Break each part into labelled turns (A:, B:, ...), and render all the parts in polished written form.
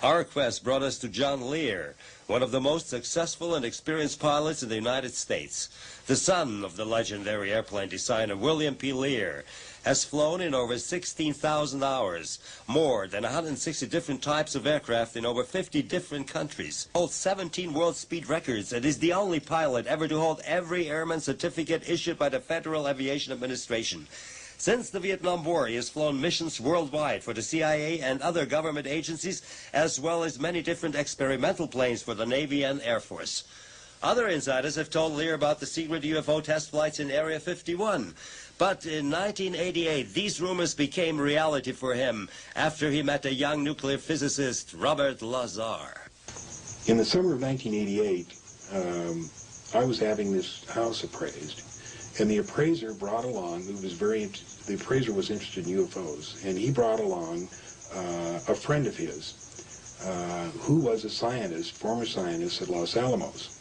A: Our quest brought us to John Lear, one of the most successful and experienced pilots in the United States. The son of the legendary airplane designer William P. Lear has flown in over 16,000 hours, more than 160 different types of aircraft in over 50 different countries, holds 17 world speed records, and is the only pilot ever to hold every airman certificate issued by the Federal Aviation Administration. Since the Vietnam War, he has flown missions worldwide for the CIA and other government agencies, as well as many different experimental planes for the Navy and Air Force. Other insiders have told Lear about the secret UFO test flights in Area 51. But in 1988, these rumors became reality for him after he met a young nuclear physicist, Robert Lazar.
B: In the summer of 1988, I was having this house appraised. And the appraiser brought along, the appraiser was interested in UFOs, and he brought along a friend of his who was a scientist, former scientist at Los Alamos.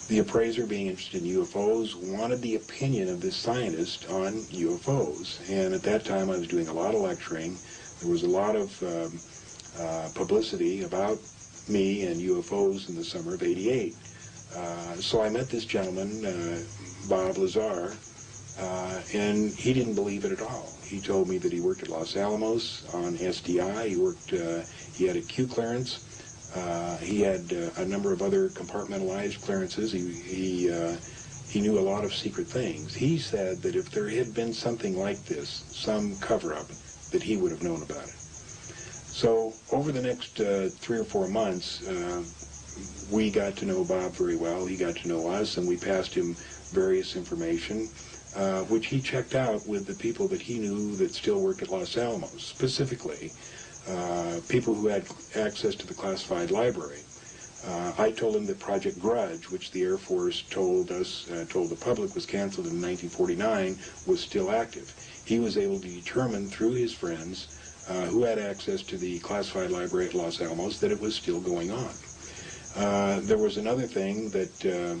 B: The appraiser, being interested in UFOs, wanted the opinion of this scientist on UFOs. And at that time, I was doing a lot of lecturing. There was a lot of publicity about me and UFOs in the summer of '88. So I met this gentleman, Bob Lazar, and he didn't believe it at all. He told me that he worked at Los Alamos on SDI. He had a Q clearance. He had a number of other compartmentalized clearances. He knew a lot of secret things. He said that if there had been something like this, some cover-up, that he would have known about it. So over the next 3 or 4 months, we got to know Bob very well. He got to know us, and we passed him various information, which he checked out with the people that he knew that still worked at Los Alamos, specifically people who had access to the classified library. I told him that Project Grudge, which the Air Force told the public was canceled in 1949, was still active. He was able to determine through his friends who had access to the classified library at Los Alamos that it was still going on. There was another thing that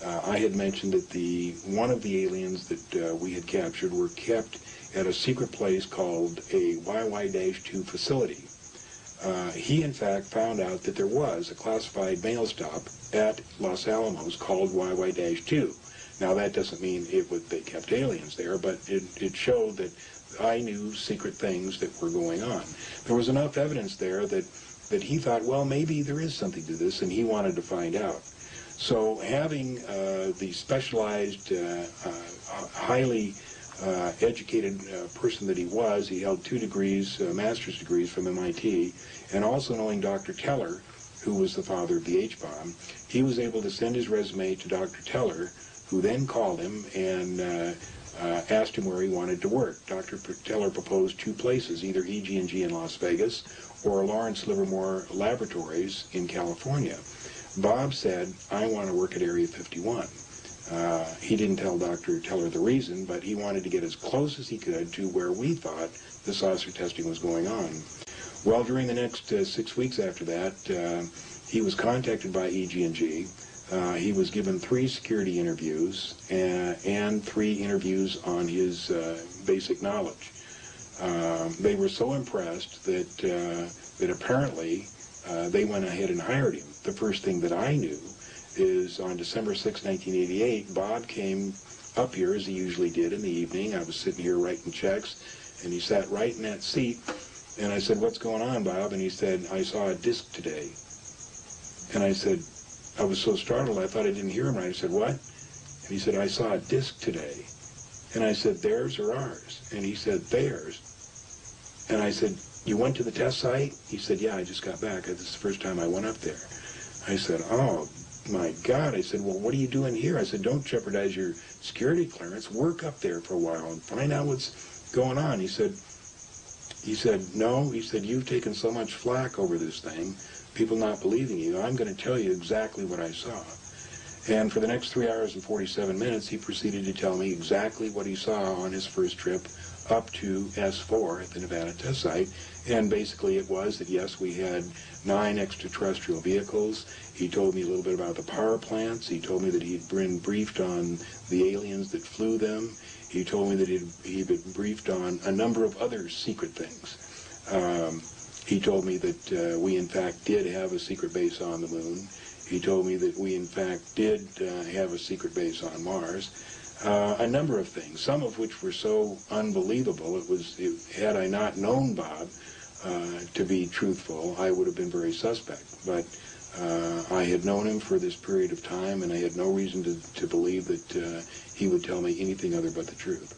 B: I had mentioned, that one of the aliens that we had captured were kept at a secret place called a YY-2 facility. He, in fact, found out that there was a classified mail stop at Los Alamos called YY-2. Now, that doesn't mean they kept aliens there, but it showed that I knew secret things that were going on. There was enough evidence there that he thought, well, maybe there is something to this, and he wanted to find out. So having the specialized, highly educated person that he was, he held 2 degrees, master's degrees from MIT, and also knowing Dr. Teller, who was the father of the H-bomb, he was able to send his resume to Dr. Teller, who then called him and asked him where he wanted to work. Dr. Teller proposed 2 places, either EG&G in Las Vegas or Lawrence Livermore Laboratories in California. Bob said, I want to work at Area 51. He didn't tell Dr. Teller the reason, but he wanted to get as close as he could to where we thought the saucer testing was going on. Well, during the next 6 weeks after that, he was contacted by EG&G. He was given 3 security interviews and 3 interviews on his basic knowledge. They were so impressed that apparently they went ahead and hired him. The first thing that I knew is on December 6, 1988, Bob came up here, as he usually did, in the evening. I was sitting here writing checks, and he sat right in that seat. And I said, what's going on, Bob? And he said, I saw a disc today. And I said, I was so startled, I thought I didn't hear him right. I said, what? And he said, I saw a disc today. And I said, theirs or ours? And he said, theirs. And I said, you went to the test site? He said, yeah, I just got back. This is the first time I went up there. I said, oh, my God. I said, well, what are you doing here? I said, don't jeopardize your security clearance. Work up there for a while and find out what's going on. He said, no. He said, you've taken so much flack over this thing, people not believing you. I'm going to tell you exactly what I saw. And for the next 3 hours and 47 minutes, he proceeded to tell me exactly what he saw on his first trip up to S4 at the Nevada test site. And basically it was that, yes, we had 9 extraterrestrial vehicles. He told me a little bit about the power plants. He told me that he'd been briefed on the aliens that flew them. He told me that he'd been briefed on a number of other secret things. He told me that we, in fact, did have a secret base on the moon. He told me that we, in fact, did have a secret base on Mars. A number of things, some of which were so unbelievable, had I not known Bob to be truthful, I would have been very suspect. But I had known him for this period of time, and I had no reason to believe that he would tell me anything other but the truth.